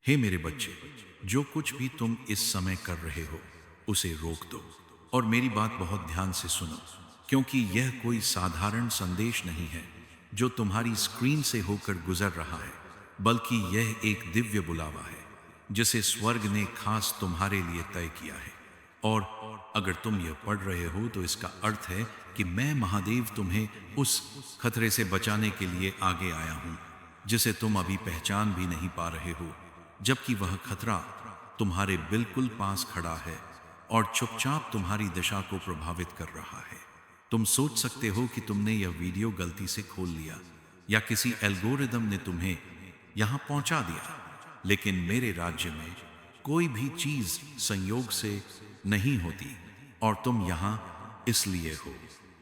हे मेरे बच्चे, जो कुछ भी तुम इस समय कर रहे हो उसे रोक दो और मेरी बात बहुत ध्यान से सुनो, क्योंकि यह कोई साधारण संदेश नहीं है जो तुम्हारी स्क्रीन से होकर गुजर रहा है, बल्कि यह एक दिव्य बुलावा है जिसे स्वर्ग ने खास तुम्हारे लिए तय किया है। और अगर तुम यह पढ़ रहे हो तो इसका अर्थ है कि मैं महादेव तुम्हें उस खतरे से बचाने के लिए आगे आया हूं जिसे तुम अभी पहचान भी नहीं पा रहे हो, जबकि वह खतरा तुम्हारे बिल्कुल पास खड़ा है और चुपचाप तुम्हारी दिशा को प्रभावित कर रहा है। तुम सोच सकते हो कि तुमने यह वीडियो गलती से खोल लिया या किसी एल्गोरिदम ने तुम्हें यहां पहुंचा दिया, लेकिन मेरे राज्य में कोई भी चीज संयोग से नहीं होती और तुम यहां इसलिए हो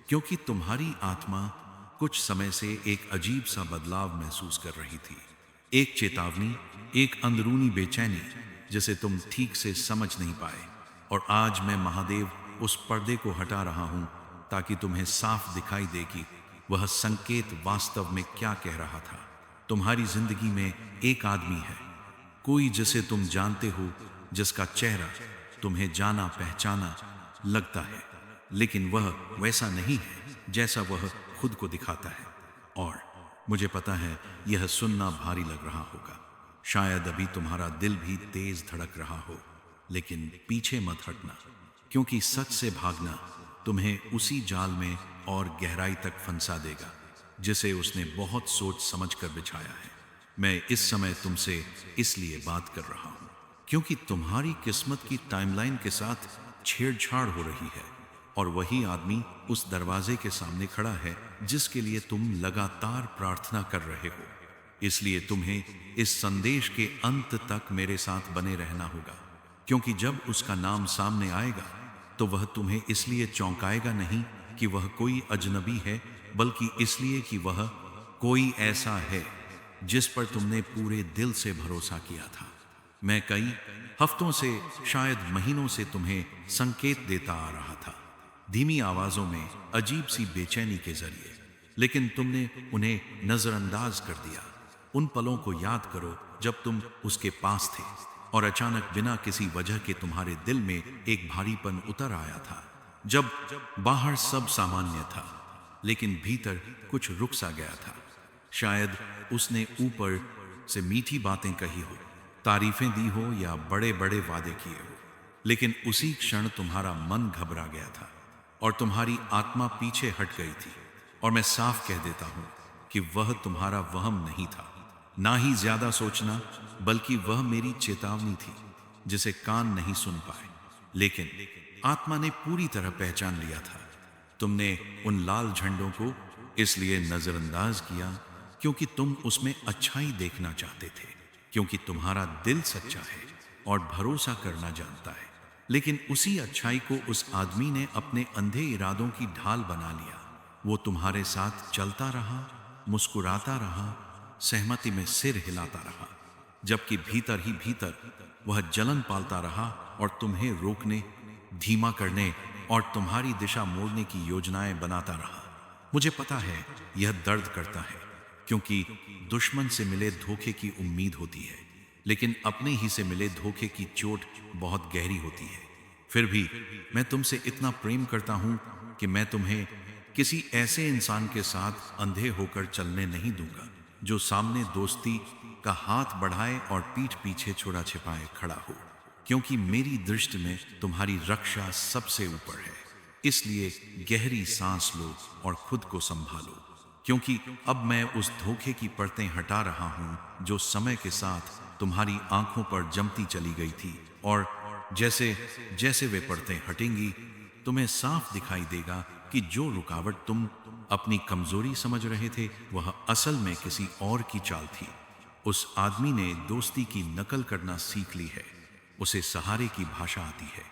क्योंकि तुम्हारी आत्मा कुछ समय से एक अजीब सा बदलाव महसूस कर रही थी। एक चेतावनी, एक अंदरूनी बेचैनी जिसे तुम ठीक से समझ नहीं पाए। और आज मैं महादेव उस पर्दे को हटा रहा हूं ताकि तुम्हें साफ दिखाई दे कि वह संकेत वास्तव में क्या कह रहा था। तुम्हारी जिंदगी में एक आदमी है, कोई जिसे तुम जानते हो, जिसका चेहरा तुम्हें जाना पहचाना लगता है, लेकिन वह वैसा नहीं है जैसा वह खुद को दिखाता है। और मुझे पता है यह सुनना भारी लग रहा होगा, शायद अभी तुम्हारा दिल भी तेज धड़क रहा हो, लेकिन पीछे मत हटना, क्योंकि सच से भागना तुम्हें उसी जाल में और गहराई तक फंसा देगा जिसे उसने बहुत सोच समझ कर बिछाया है। मैं इस समय तुमसे इसलिए बात कर रहा हूं क्योंकि तुम्हारी किस्मत की टाइमलाइन के साथ छेड़छाड़ हो रही है और वही आदमी उस दरवाजे के सामने खड़ा है जिसके लिए तुम लगातार प्रार्थना कर रहे हो। इसलिए तुम्हें इस संदेश के अंत तक मेरे साथ बने रहना होगा, क्योंकि जब उसका नाम सामने आएगा तो वह तुम्हें इसलिए चौंकाएगा नहीं कि वह कोई अजनबी है, बल्कि इसलिए कि वह कोई ऐसा है जिस पर तुमने पूरे दिल से भरोसा किया था। मैं कई हफ्तों से, शायद महीनों से तुम्हें संकेत देता आ रहा था, धीमी आवाजों में, अजीब सी बेचैनी के जरिए, लेकिन तुमने उन्हें नजरअंदाज कर दिया। उन पलों को याद करो जब तुम उसके पास थे और अचानक बिना किसी वजह के तुम्हारे दिल में एक भारीपन उतर आया था। जब बाहर सब सामान्य था लेकिन भीतर कुछ रुक सा गया था। शायद उसने ऊपर से मीठी बातें कही हो, तारीफें दी हो या बड़े बड़े वादे किए हो, लेकिन उसी क्षण तुम्हारा मन घबरा गया था और तुम्हारी आत्मा पीछे हट गई थी। और मैं साफ कह देता हूं कि वह तुम्हारा वहम नहीं था, ना ही ज्यादा सोचना, बल्कि वह मेरी चेतावनी थी जिसे कान नहीं सुन पाए, लेकिन आत्मा ने पूरी तरह पहचान लिया था। तुमने उन लाल झंडों को इसलिए नजरअंदाज किया क्योंकि तुम उसमें अच्छाई देखना चाहते थे, क्योंकि तुम्हारा दिल सच्चा है और भरोसा करना जानता है। लेकिन उसी अच्छाई को उस आदमी ने अपने अंधे इरादों की ढाल बना लिया। वो तुम्हारे साथ चलता रहा, मुस्कुराता रहा, सहमति में सिर हिलाता रहा, जबकि भीतर ही भीतर वह जलन पालता रहा और तुम्हें रोकने, धीमा करने और तुम्हारी दिशा मोड़ने की योजनाएं बनाता रहा। मुझे पता है यह दर्द करता है, क्योंकि दुश्मन से मिले धोखे की उम्मीद होती है, लेकिन अपने ही से मिले धोखे की चोट बहुत गहरी होती है। फिर भी मैं तुमसे इतना प्रेम करता हूं कि मैं तुम्हें किसी ऐसे इंसान के साथ अंधे होकर चलने नहीं दूंगा जो सामने दोस्ती का हाथ बढ़ाए और पीठ पीछे छुड़ा छिपाए खड़ा हो, क्योंकि मेरी दृष्टि में तुम्हारी रक्षा सबसे ऊपर है। इसलिए गहरी सांस लो और खुद को संभालो, क्योंकि अब मैं उस धोखे की परतें हटा रहा हूं जो समय के साथ तुम्हारी आंखों पर जमती चली गई थी। और जैसे जैसे वे परतें हटेंगी, तुम्हें साफ दिखाई देगा कि जो रुकावट तुम अपनी कमजोरी समझ रहे थे वह असल में किसी और की चाल थी। उस आदमी ने दोस्ती की नकल करना सीख ली है, उसे सहारे की भाषा आती है,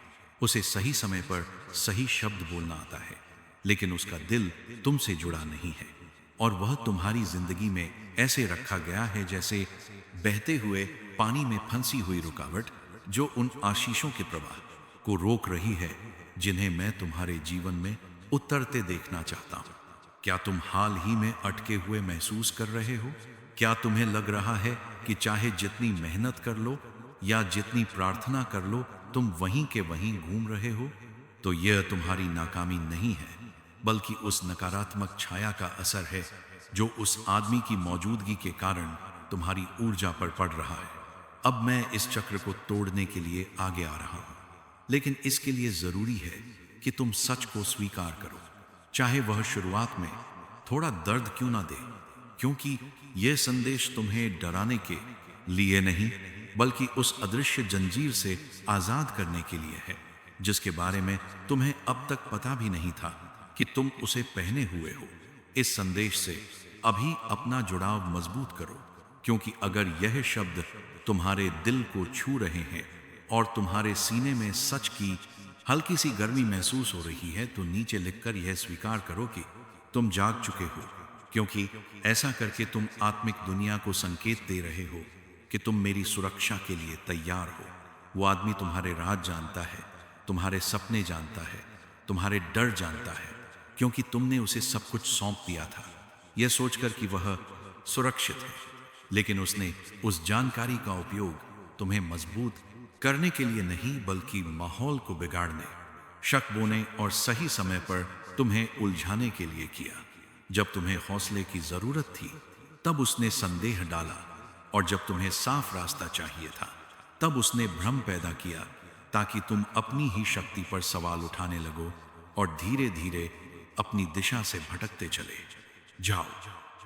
उसे सही समय पर सही शब्द बोलना आता है, लेकिन उसका दिल तुमसे जुड़ा नहीं है और वह तुम्हारी जिंदगी में ऐसे रखा गया है जैसे बहते हुए पानी में फंसी हुई रुकावट जो उन आशीषों के प्रवाह को रोक रही है जिन्हें मैं तुम्हारे जीवन में उतरते देखना चाहता हूं। क्या तुम हाल ही में अटके हुए महसूस कर रहे हो? क्या तुम्हें लग रहा है कि चाहे जितनी मेहनत कर लो या जितनी प्रार्थना कर लो, तुम वहीं के वहीं घूम रहे हो, तो यह तुम्हारी नाकामी नहीं है, बल्कि उस नकारात्मक छाया का असर है जो उस आदमी की मौजूदगी के कारण तुम्हारी ऊर्जा पर पड़ रहा है। अब मैं इस चक्र को तोड़ने के लिए आगे आ रहा हूं, लेकिन इसके लिए जरूरी है कि तुम सच को स्वीकार करो, चाहे वह शुरुआत में थोड़ा दर्द क्यों ना दे, क्योंकि यह संदेश तुम्हें डराने के लिए नहीं, बल्कि उस अदृश्य जंजीर से आजाद करने के लिए है जिसके बारे में तुम्हें अब तक पता भी नहीं था कि तुम उसे पहने हुए हो। इस संदेश से अभी अपना जुड़ाव मजबूत करो, क्योंकि अगर यह शब्द तुम्हारे दिल को छू रहे हैं और तुम्हारे सीने में सच की हल्की सी गर्मी महसूस हो रही है, तो नीचे लिखकर यह स्वीकार करो कि तुम जाग चुके हो, क्योंकि ऐसा करके तुम आत्मिक दुनिया को संकेत दे रहे हो कि तुम मेरी सुरक्षा के लिए तैयार हो। वो आदमी तुम्हारे राज जानता है, तुम्हारे सपने जानता है, तुम्हारे डर जानता है, क्योंकि तुमने उसे सब कुछ सौंप दिया था यह सोचकर कि वह सुरक्षित है। लेकिन उसने उस जानकारी का उपयोग तुम्हें मजबूत करने के लिए नहीं, बल्कि माहौल को बिगाड़ने, शक बोने और सही समय पर तुम्हें उलझाने के लिए किया। जब तुम्हें हौसले की जरूरत थी तब उसने संदेह डाला, और जब तुम्हें साफ रास्ता चाहिए था तब उसने भ्रम पैदा किया, ताकि तुम अपनी ही शक्ति पर सवाल उठाने लगो और धीरे धीरे अपनी दिशा से भटकते चले जाओ।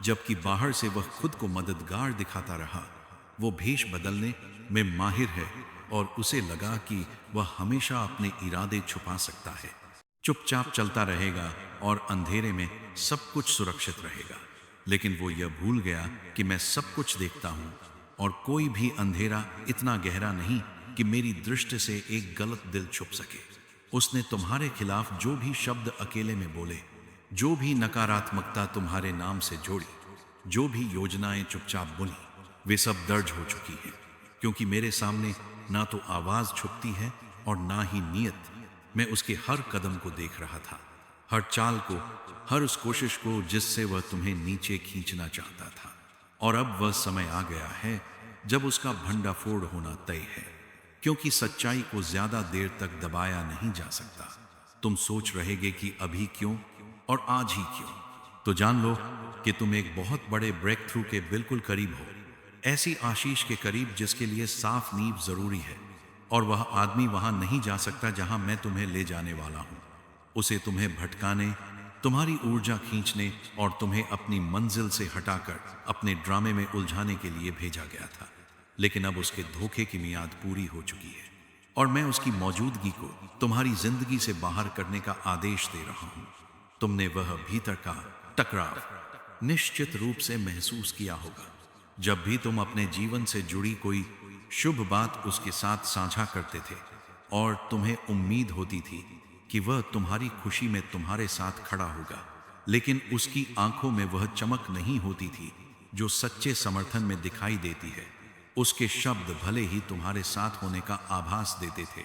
जबकि बाहर से वह खुद को मददगार दिखाता रहा, वो भेष बदलने में माहिर है और उसे लगा कि वह हमेशा अपने इरादे छुपा सकता है, चुपचाप चलता रहेगा और अंधेरे में सब कुछ सुरक्षित रहेगा। लेकिन वो यह भूल गया कि मैं सब कुछ देखता हूं और कोई भी अंधेरा इतना गहरा नहीं कि मेरी दृष्टि से एक गलत दिल छुप सके। उसने तुम्हारे खिलाफ जो भी शब्द अकेले में बोले, जो भी नकारात्मकता तुम्हारे नाम से जोड़ी, जो भी योजनाएं चुपचाप बुनी, वे सब दर्ज हो चुकी हैं, क्योंकि मेरे सामने ना तो आवाज छुपती है और ना ही नियत। मैं उसके हर कदम को देख रहा था, हर चाल को, हर उस कोशिश को जिससे वह तुम्हें नीचे खींचना चाहता था। और अब वह समय आ गया है जब उसका भंडाफोड़ होना तय है, क्योंकि सच्चाई को ज्यादा देर तक दबाया नहीं जा सकता। तुम सोच रहेगे कि अभी क्यों और आज ही क्यों, तो जान लो कि तुम एक बहुत बड़े ब्रेक थ्रू के बिल्कुल करीब हो, ऐसी आशीष के करीब जिसके लिए साफ नींव जरूरी है। और वह आदमी वहां नहीं जा सकता जहां मैं तुम्हें ले जाने वाला हूं। उसे तुम्हें भटकाने, तुम्हारी ऊर्जा खींचने और तुम्हें अपनी मंजिल से हटाकर अपने ड्रामे में उलझाने के लिए भेजा गया था। लेकिन अब उसके धोखे की मियाद पूरी हो चुकी है और मैं उसकी मौजूदगी को तुम्हारी जिंदगी से बाहर करने का आदेश दे रहा हूं। तुमने वह भीतर का टकराव निश्चित रूप से महसूस किया होगा जब भी तुम अपने जीवन से जुड़ी कोई शुभ बात उसके साथ साझा करते थे और तुम्हें उम्मीद होती थी कि वह तुम्हारी खुशी में तुम्हारे साथ खड़ा होगा, लेकिन उसकी आंखों में वह चमक नहीं होती थी जो सच्चे समर्थन में दिखाई देती है। उसके शब्द भले ही तुम्हारे साथ होने का आभास देते थे,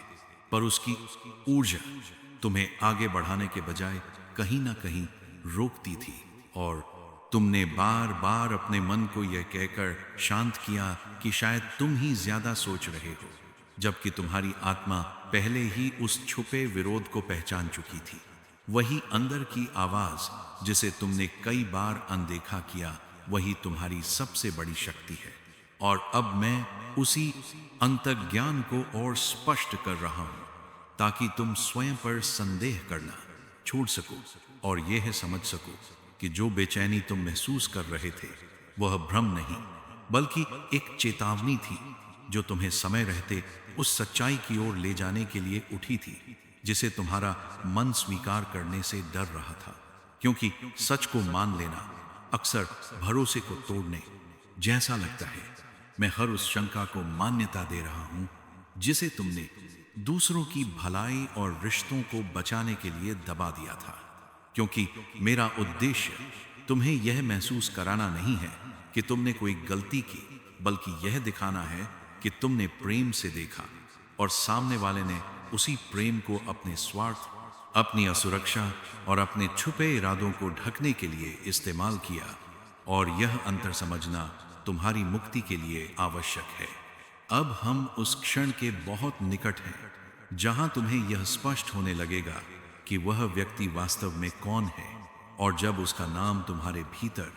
पर उसकी ऊर्जा तुम्हें आगे बढ़ाने के बजाय कहीं ना कहीं रोकती थी। और तुमने बार बार अपने मन को यह कहकर शांत किया कि शायद तुम ही ज्यादा सोच रहे हो, जबकि तुम्हारी आत्मा पहले ही उस छुपे विरोध को पहचान चुकी थी। वही अंदर की आवाज जिसे तुमने कई बार अनदेखा किया, वही तुम्हारी सबसे बड़ी शक्ति है। और अब मैं उसी अंतर्ज्ञान को और स्पष्ट कर रहा हूं, ताकि तुम स्वयं पर संदेह करना छोड़ सको और यह समझ सको कि जो बेचैनी तुम महसूस कर रहे थे वह भ्रम नहीं, बल्कि एक चेतावनी थी जो तुम्हें समय रहते उस सच्चाई की ओर ले जाने के लिए उठी थी जिसे तुम्हारा मन स्वीकार करने से डर रहा था। क्योंकि सच को मान लेना अक्सर भरोसे को तोड़ने जैसा लगता है। मैं हर उस शंका को मान्यता दे रहा हूं जिसे तुमने दूसरों की भलाई और रिश्तों को बचाने के लिए दबा दिया था, क्योंकि मेरा उद्देश्य तुम्हें यह महसूस कराना नहीं है कि तुमने कोई गलती की, बल्कि यह दिखाना है कि तुमने प्रेम से देखा और सामने वाले ने उसी प्रेम को अपने स्वार्थ, अपनी असुरक्षा और अपने छुपे इरादों को ढकने के लिए इस्तेमाल किया। और यह अंतर समझना तुम्हारी मुक्ति के लिए आवश्यक है। अब हम उस क्षण के बहुत निकट हैं जहां तुम्हें यह स्पष्ट होने लगेगा कि वह व्यक्ति वास्तव में कौन है, और जब उसका नाम तुम्हारे भीतर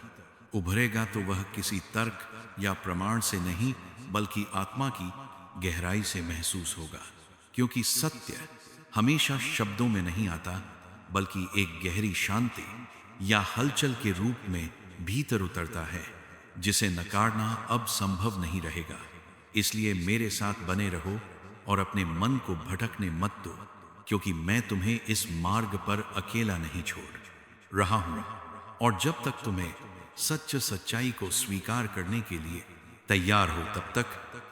उभरेगा तो वह किसी तर्क या प्रमाण से नहीं बल्कि आत्मा की गहराई से महसूस होगा। क्योंकि सत्य हमेशा शब्दों में नहीं आता बल्कि एक गहरी शांति या हलचल के रूप में भीतर उतरता है, जिसे नकारना अब संभव नहीं रहेगा। इसलिए मेरे साथ बने रहो और अपने मन को भटकने मत दो, क्योंकि मैं तुम्हें इस मार्ग पर अकेला नहीं छोड़ रहा हूं। और जब तक तुम्हें सच्चाई को स्वीकार करने के लिए तैयार हो, तब तक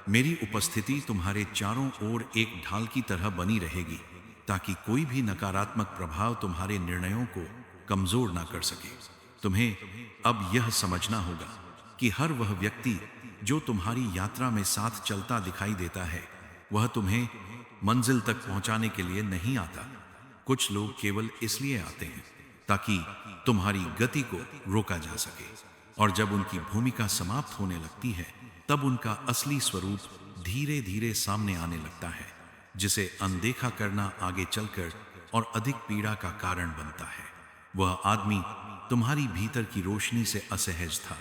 मेरी उपस्थिति तुम्हारे चारों ओर एक ढाल की तरह बनी रहेगी, ताकि कोई भी नकारात्मक प्रभाव तुम्हारे निर्णयों को कमजोर ना कर सके। तुम्हें अब यह समझना होगा कि हर वह व्यक्ति जो तुम्हारी यात्रा में साथ चलता दिखाई देता है, वह तुम्हें मंजिल तक पहुंचाने के लिए नहीं आता। कुछ लोग केवल इसलिए आते हैं ताकि तुम्हारी गति को रोका जा सके, और जब उनकी भूमिका समाप्त होने लगती है तब उनका असली स्वरूप धीरे धीरे सामने आने लगता है, जिसे अनदेखा करना आगे चलकर और अधिक पीड़ा का कारण बनता है। वह आदमी तुम्हारी भीतर की रोशनी से असहज था,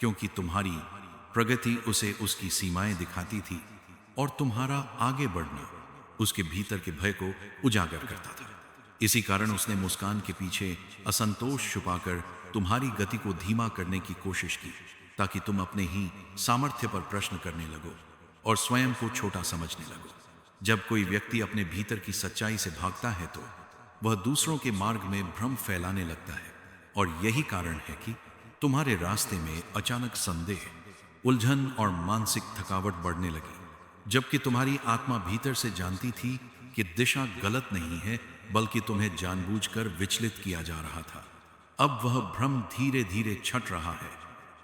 क्योंकि तुम्हारी प्रगति उसे उसकी सीमाएं दिखाती थी और तुम्हारा आगे बढ़ना उसके भीतर के भय को उजागर करता था। इसी कारण उसने मुस्कान के पीछे असंतोष छुपाकर तुम्हारी गति को धीमा करने की कोशिश की, ताकि तुम अपने ही सामर्थ्य पर प्रश्न करने लगो और स्वयं को छोटा समझने लगो। जब कोई व्यक्ति अपने भीतर की सच्चाई से भागता है तो वह दूसरों के मार्ग में भ्रम फैलाने लगता है, और यही कारण है कि तुम्हारे रास्ते में अचानक संदेह, उलझन और मानसिक थकावट बढ़ने लगी, जबकि तुम्हारी आत्मा भीतर से जानती थी कि दिशा गलत नहीं है, बल्कि तुम्हें जानबूझकर विचलित किया जा रहा था। अब वह भ्रम धीरे धीरे छट रहा है,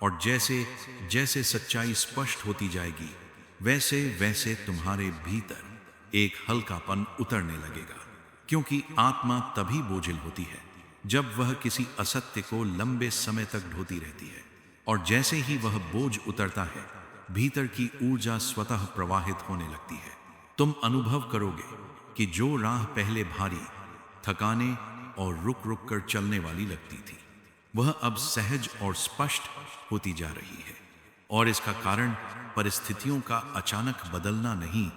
और जैसे जैसे सच्चाई स्पष्ट होती जाएगी वैसे वैसे तुम्हारे भीतर एक हल्कापन उतरने लगेगा। क्योंकि आत्मा तभी बोझिल होती है जब वह किसी असत्य को लंबे समय तक ढोती रहती है, और जैसे ही वह बोझ उतरता है भीतर की ऊर्जा स्वतः प्रवाहित होने लगती है। तुम अनुभव करोगे कि जो राह पहले भारी, थकाने और रुक रुक कर चलने वाली लगती थी, वह अब सहज और स्पष्ट होती जा रही है। और इसका कारण परिस्थितियों का अचानक बदलना नहीं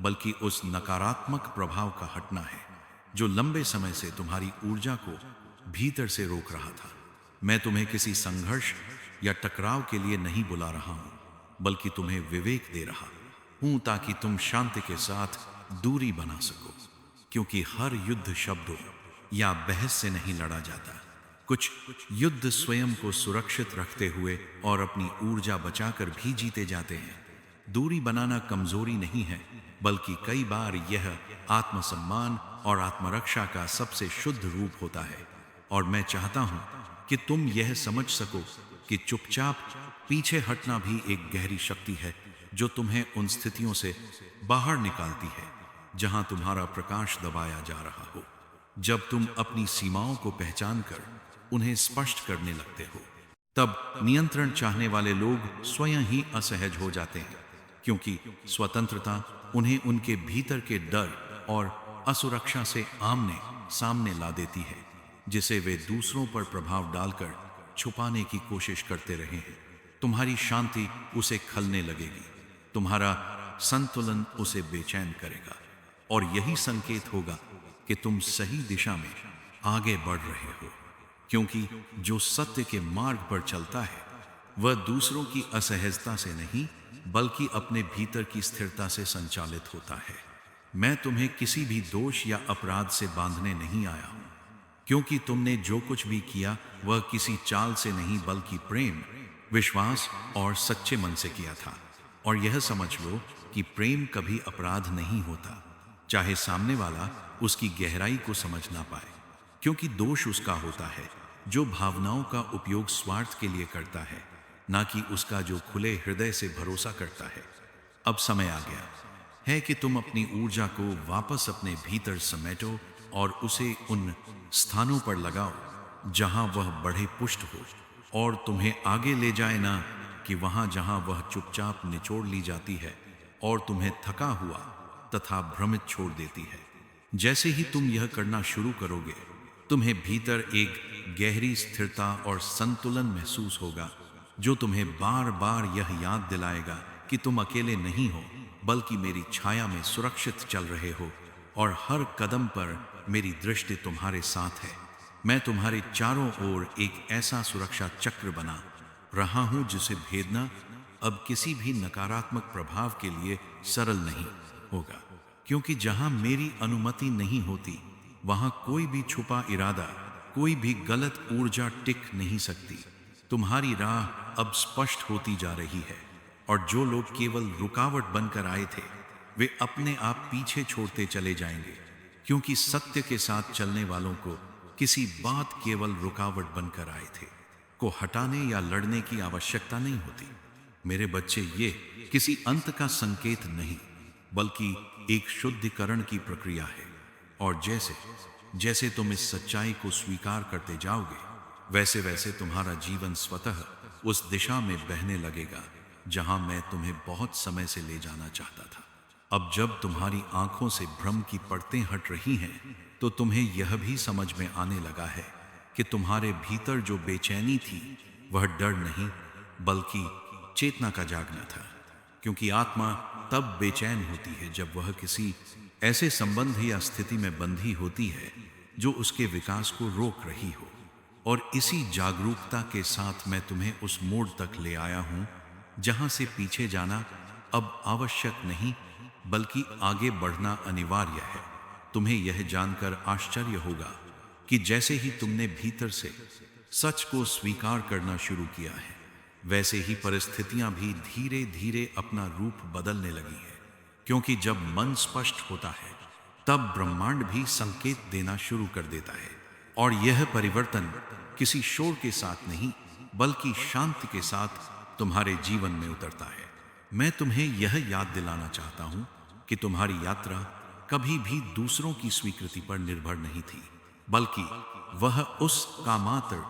बल्कि उस नकारात्मक प्रभाव का हटना है जो लंबे समय से तुम्हारी ऊर्जा को भीतर से रोक रहा था। मैं तुम्हें किसी संघर्ष या टकराव के लिए नहीं बुला रहा हूं, बल्कि तुम्हें विवेक दे रहा हूं ताकि तुम शांति के साथ दूरी बना सको। क्योंकि हर युद्ध शब्दों या बहस से नहीं लड़ा जाता। कुछ युद्ध स्वयं को सुरक्षित रखते हुए और अपनी ऊर्जा बचाकर भी जीते जाते हैं। दूरी बनाना कमजोरी नहीं है, बल्कि कई बार यह आत्मसम्मान और आत्मरक्षा का सबसे शुद्ध रूप होता है। और मैं चाहता हूं कि तुम यह समझ सको कि चुपचाप पीछे हटना भी एक गहरी शक्ति है जो तुम्हें उन स्थितियों से बाहर निकालती है जहां तुम्हारा प्रकाश दबाया जा रहा हो। जब तुम अपनी सीमाओं को पहचान कर उन्हें स्पष्ट करने लगते हो, तब नियंत्रण चाहने वाले लोग स्वयं ही असहज हो जाते हैं, क्योंकि स्वतंत्रता उन्हें उनके भीतर के डर और असुरक्षा से आमने सामने ला देती है, जिसे वे दूसरों पर प्रभाव डालकर छुपाने की कोशिश करते रहे हैं। तुम्हारी शांति उसे खलने लगेगी, तुम्हारा संतुलन उसे बेचैन करेगा, और यही संकेत होगा कि तुम सही दिशा में आगे बढ़ रहे हो। क्योंकि जो सत्य के मार्ग पर चलता है वह दूसरों की असहजता से नहीं बल्कि अपने भीतर की स्थिरता से संचालित होता है। मैं तुम्हें किसी भी दोष या अपराध से बांधने नहीं आया हूं, क्योंकि तुमने जो कुछ भी किया वह किसी चाल से नहीं बल्कि प्रेम, विश्वास और सच्चे मन से किया था। और यह समझ लो कि प्रेम कभी अपराध नहीं होता, चाहे सामने वाला उसकी गहराई को समझ ना पाए। क्योंकि दोष उसका होता है जो भावनाओं का उपयोग स्वार्थ के लिए करता है, ना कि उसका जो खुले हृदय से भरोसा करता है। अब समय आ गया है कि तुम अपनी ऊर्जा को वापस अपने भीतर समेटो और उसे उन स्थानों पर लगाओ जहां वह बढ़े पुष्ट हो और तुम्हें आगे ले जाए, ना कि वहां जहां वह चुपचाप निचोड़ ली जाती है और तुम्हें थका हुआ तथा भ्रमित छोड़ देती है। जैसे ही तुम यह करना शुरू करोगे, तुम्हें भीतर एक गहरी स्थिरता और संतुलन महसूस होगा, जो तुम्हें बार बार यह याद दिलाएगा कि तुम अकेले नहीं हो, बल्कि मेरी छाया में सुरक्षित चल रहे हो और हर कदम पर मेरी दृष्टि तुम्हारे साथ है। मैं तुम्हारे चारों ओर एक ऐसा सुरक्षा चक्र बना रहा हूं जिसे भेदना अब किसी भी नकारात्मक प्रभाव के लिए सरल नहीं होगा, क्योंकि जहां मेरी अनुमति नहीं होती, वहां कोई भी छुपा इरादा, कोई भी गलत ऊर्जा टिक नहीं सकती। तुम्हारी राह अब स्पष्ट होती जा रही है और जो लोग केवल रुकावट बनकर आए थे, वे अपने आप पीछे छोड़ते चले जाएंगे, क्योंकि सत्य के साथ चलने वालों को किसी बात केवल रुकावट बनकर आए थे को हटाने या लड़ने की आवश्यकता नहीं होती। मेरे बच्चे, ये किसी अंत का संकेत नहीं, बल्कि एक शुद्धिकरण की प्रक्रिया है। और जैसे जैसे तुम इस सच्चाई को स्वीकार करते जाओगे, वैसे वैसे तुम्हारा जीवन स्वतः उस दिशा में बहने लगेगा जहां मैं तुम्हें बहुत समय से ले जाना चाहता था। अब जब तुम्हारी आंखों से भ्रम की परतें हट रही हैं, तो तुम्हें यह भी समझ में आने लगा है कि तुम्हारे भीतर जो बेचैनी थी, वह डर नहीं बल्कि चेतना का जागना था। क्योंकि आत्मा तब बेचैन होती है जब वह किसी ऐसे संबंध या स्थिति में बंधी होती है जो उसके विकास को रोक रही हो। और इसी जागरूकता के साथ मैं तुम्हें उस मोड़ तक ले आया हूं जहां से पीछे जाना अब आवश्यक नहीं, बल्कि आगे बढ़ना अनिवार्य है। तुम्हें यह जानकर आश्चर्य होगा कि जैसे ही तुमने भीतर से सच को स्वीकार करना शुरू किया है, वैसे ही परिस्थितियां भी धीरे धीरे अपना रूप बदलने लगी है। क्योंकि जब मन स्पष्ट होता है, तब ब्रह्मांड भी संकेत देना शुरू कर देता है। और यह परिवर्तन किसी शोर के साथ नहीं, बल्कि शांति के साथ तुम्हारे जीवन में उतरता है। मैं तुम्हें यह याद दिलाना चाहता हूं कि तुम्हारी यात्रा कभी भी दूसरों की स्वीकृति पर निर्भर नहीं थी, बल्कि वह उस कामात्र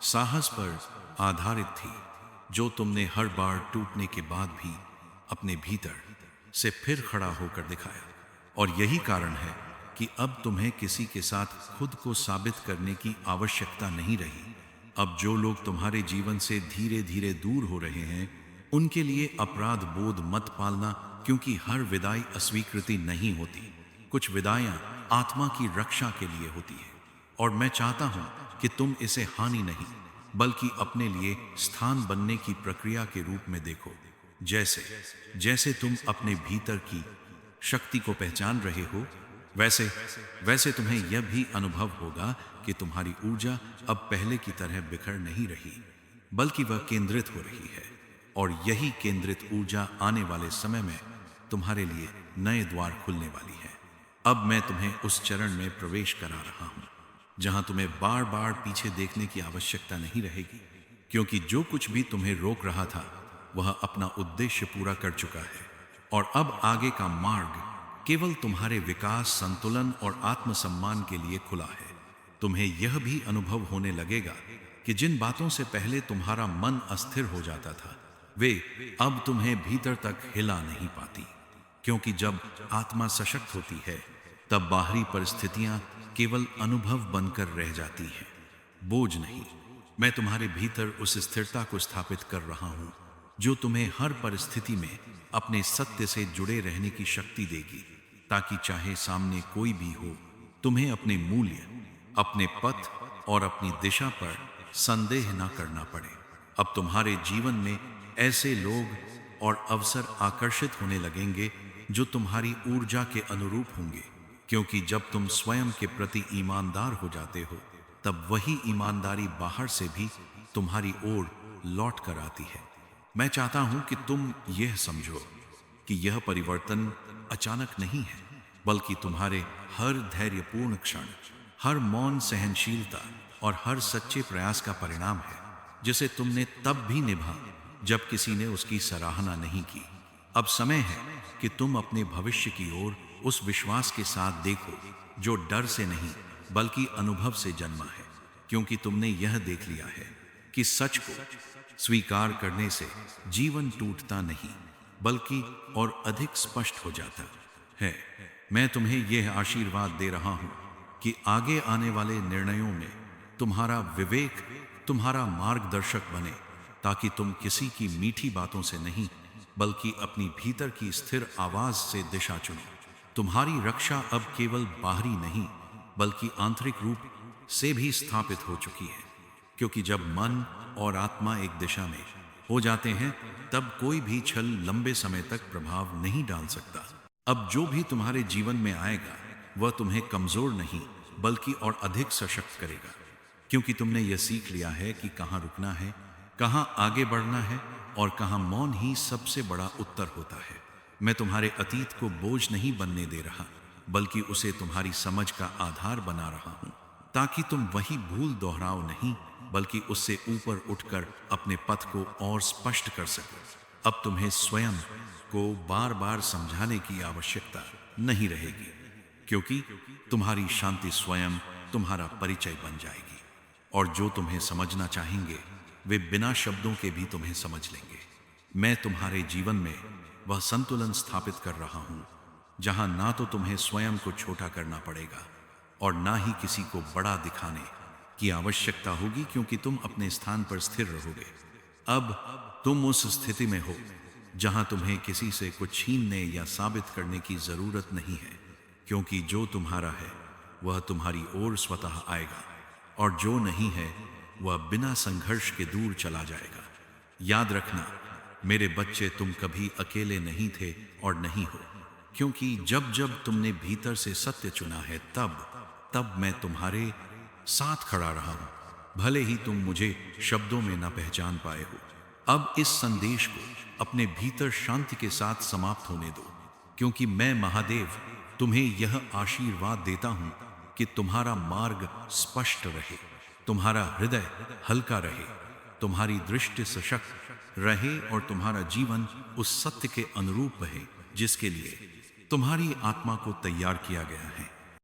साहस पर आधारित थी जो तुमने हर बार टूटने के बाद भी अपने भीतर से फिर खड़ा होकर दिखाया। और यही कारण है कि अब तुम्हें किसी के साथ खुद को साबित करने की आवश्यकता नहीं रही। अब जो लोग तुम्हारे जीवन से धीरे धीरे दूर हो रहे हैं, उनके लिए अपराध बोध मत पालना, क्योंकि हर विदाई अस्वीकृति नहीं होती। कुछ विदाइयां आत्मा की रक्षा के लिए होती है, और मैं चाहता हूं कि तुम इसे हानि नहीं, बल्कि अपने लिए स्थान बनने की प्रक्रिया के रूप में देखो। जैसे जैसे तुम अपने भीतर की शक्ति को पहचान रहे हो, वैसे वैसे तुम्हें यह भी अनुभव होगा कि तुम्हारी ऊर्जा अब पहले की तरह बिखर नहीं रही, बल्कि वह केंद्रित हो रही है। और यही केंद्रित ऊर्जा आने वाले समय में तुम्हारे लिए नए द्वार खुलने वाली है। अब मैं तुम्हें उस चरण में प्रवेश करा रहा हूं जहां तुम्हें बार बार पीछे देखने की आवश्यकता नहीं रहेगी, क्योंकि जो कुछ भी तुम्हें रोक रहा था, वह अपना उद्देश्य पूरा कर चुका है। और अब आगे का मार्ग केवल तुम्हारे विकास, संतुलन और आत्मसम्मान के लिए खुला है। तुम्हें यह भी अनुभव होने लगेगा कि जिन बातों से पहले तुम्हारा मन अस्थिर हो जाता था, वे अब तुम्हें भीतर तक हिला नहीं पाती। क्योंकि जब आत्मा सशक्त होती है, तब बाहरी परिस्थितियां केवल अनुभव बनकर रह जाती हैं, बोझ नहीं। मैं तुम्हारे भीतर उस स्थिरता को स्थापित कर रहा हूं जो तुम्हें हर परिस्थिति में अपने सत्य से जुड़े रहने की शक्ति देगी, ताकि चाहे सामने कोई भी हो, तुम्हें अपने मूल्य, अपने पथ और अपनी दिशा पर संदेह न करना पड़े। अब तुम्हारे जीवन में ऐसे लोग और अवसर आकर्षित होने लगेंगे जो तुम्हारी ऊर्जा के अनुरूप होंगे, क्योंकि जब तुम स्वयं के प्रति ईमानदार हो जाते हो, तब वही ईमानदारी बाहर से भी तुम्हारी ओर लौट कर आती है। मैं चाहता हूं कि तुम यह समझो कि यह परिवर्तन अचानक नहीं है, बल्कि तुम्हारे हर धैर्यपूर्ण क्षण, हर मौन सहनशीलता और हर सच्चे प्रयास का परिणाम है, जिसे तुमने तब भी निभा जब किसी ने उसकी सराहना नहीं की। अब समय है कि तुम अपने भविष्य की ओर उस विश्वास के साथ देखो जो डर से नहीं, बल्कि अनुभव से जन्मा है, क्योंकि तुमने यह देख लिया है कि सच को स्वीकार करने से जीवन टूटता नहीं बल्कि और अधिक स्पष्ट हो जाता है। मैं तुम्हें यह आशीर्वाद दे रहा हूं कि आगे आने वाले निर्णयों में तुम्हारा विवेक तुम्हारा मार्गदर्शक बने, ताकि तुम किसी की मीठी बातों से नहीं बल्कि अपनी भीतर की स्थिर आवाज से दिशा चुनो। तुम्हारी रक्षा अब केवल बाहरी नहीं बल्कि आंतरिक रूप से भी स्थापित हो चुकी है, क्योंकि जब मन और आत्मा एक दिशा में हो जाते हैं तब कोई भी छल लंबे समय तक प्रभाव नहीं डाल सकता। अब जो भी तुम्हारे जीवन में आएगा वह तुम्हें कमजोर नहीं बल्कि और अधिक सशक्त करेगा, क्योंकि तुमने यह सीख लिया है कि कहाँ रुकना है, कहाँ आगे बढ़ना है और कहाँ मौन ही सबसे बड़ा उत्तर होता है। मैं तुम्हारे अतीत को बोझ नहीं बनने दे रहा बल्कि उसे तुम्हारी समझ का आधार बना रहा हूं, ताकि तुम वही भूल दोहराओ नहीं बल्कि उससे ऊपर उठकर अपने पथ को और स्पष्ट कर सको। अब तुम्हें स्वयं को बार बार समझाने की आवश्यकता नहीं रहेगी, क्योंकि तुम्हारी शांति स्वयं तुम्हारा परिचय बन जाएगी और जो तुम्हें समझना चाहेंगे वे बिना शब्दों के भी तुम्हें समझ लेंगे। मैं तुम्हारे जीवन में वह संतुलन स्थापित कर रहा हूं जहां ना तो तुम्हें स्वयं को छोटा करना पड़ेगा और ना ही किसी को बड़ा दिखाने की आवश्यकता होगी, क्योंकि तुम अपने स्थान पर स्थिर रहोगे। अब तुम उस स्थिति में हो जहां तुम्हें किसी से कुछ छीनने या साबित करने की जरूरत नहीं है, क्योंकि जो तुम्हारा है वह तुम्हारी ओर स्वतः आएगा और जो नहीं है वह बिना संघर्ष के दूर चला जाएगा। याद रखना मेरे बच्चे, तुम कभी अकेले नहीं थे और नहीं हो, क्योंकि जब जब तुमने भीतर से सत्य चुना है तब मैं तुम्हारे साथ खड़ा रहा हूं, भले ही तुम मुझे शब्दों में न पहचान पाए हो। अब इस संदेश को अपने भीतर शांति के साथ समाप्त होने दो, क्योंकि मैं महादेव तुम्हें यह आशीर्वाद देता हूं कि तुम्हारा मार्ग स्पष्ट रहे, तुम्हारा हृदय हल्का रहे, तुम्हारी दृष्टि सशक्त रहे और तुम्हारा जीवन उस सत्य के अनुरूप बहे जिसके लिए तुम्हारी आत्मा को तैयार किया गया है।